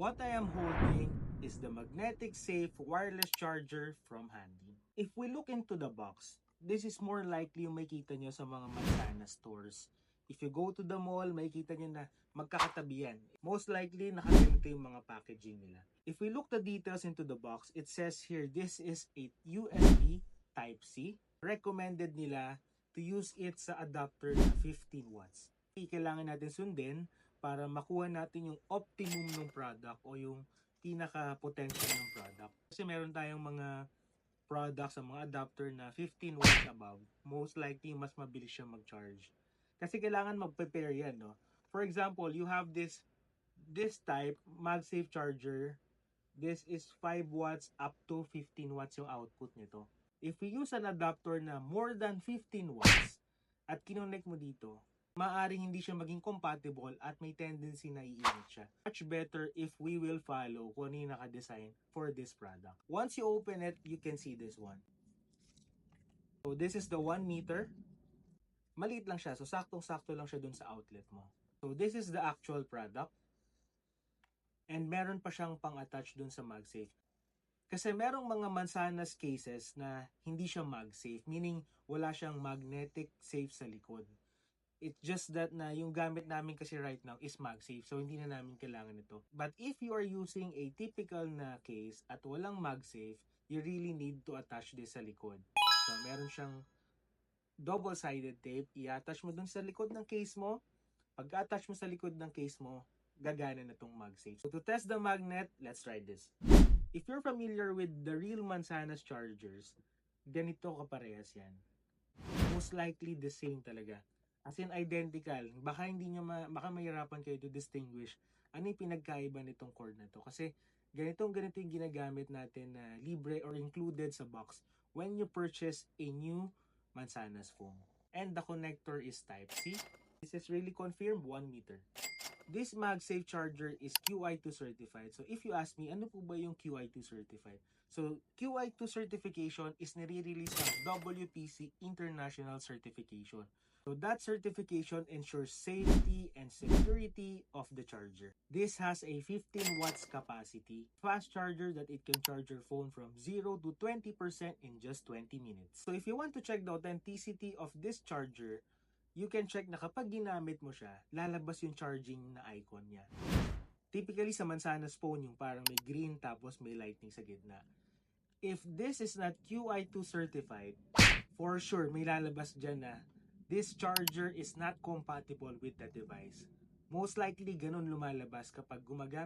What I am holding is the magnetic safe wireless charger from Handy. If we look into the box, this is more likely yung makita nyo sa mga Mansana stores. If you go to the mall, makikita nyo na magkakatabi yan. Most likely, nakaganito yung mga packaging nila. If we look the details into the box, it says here, this is a USB Type-C. Recommended nila to use it sa adapter na 15 watts. Kailangan natin sundin para makuha natin yung optimum ng product o yung pinaka-potential ng product. Kasi meron tayong mga products sa mga adapter na 15 watts above. Most likely, mas mabilis siya mag-charge. Kasi kailangan mag-prepare yan, no? For example, you have this type, MagSafe charger. This is 5 watts up to 15 watts yung output nito. If we use an adapter na more than 15 watts at kinonect mo dito, maaaring hindi siya maging compatible at may tendency na iinit siya. Much better if we will follow kung ano yung naka-design for this product. Once you open it, you can see this one. So this is the 1 meter. Maliit lang siya. So saktong-sakto lang siya dun sa outlet mo. So this is the actual product. And meron pa siyang pang-attach dun sa MagSafe. Kasi merong mga Mansanas cases na hindi siya MagSafe. Meaning wala siyang magnetic safe sa likod. It's just that na yung gamit namin kasi right now is MagSafe. So, hindi na namin kailangan ito. But if you are using a typical na case at walang MagSafe, you really need to attach this sa likod. So, meron siyang double-sided tape. I-attach mo dun sa likod ng case mo. Pag-attach mo sa likod ng case mo, gagana na tong MagSafe. So, to test the magnet, let's try this. If you're familiar with the real Mansanas chargers, ganito kaparehas yan. Most likely the same talaga. As in identical. Baka hindi nyo baka mahirapan kayo to distinguish ano yung pinagkaiba nitong cord na to. Kasi ganito yung ginagamit natin na libre or included sa box when you purchase a new Mansanas phone. And the connector is Type-C. This is really confirmed 1 meter. This MagSafe charger is QI2 certified. So if you ask me, ano po ba yung QI2 certified? So QI2 certification is nire-release ng WPC International Certification. So that certification ensures safety and security of the charger. This has a 15 watts capacity, fast charger that it can charge your phone from 0 to 20% in just 20 minutes. So if you want to check the authenticity of this charger, you can check na kapag ginamit mo siya, lalabas yung charging na icon niya. Typically sa Mansanas phone, yung parang may green tapos may lightning sa gitna. If this is not QI2 certified, for sure may lalabas dyan na this charger is not compatible with the device. Most likely ganun lumalabas kapag gumagamit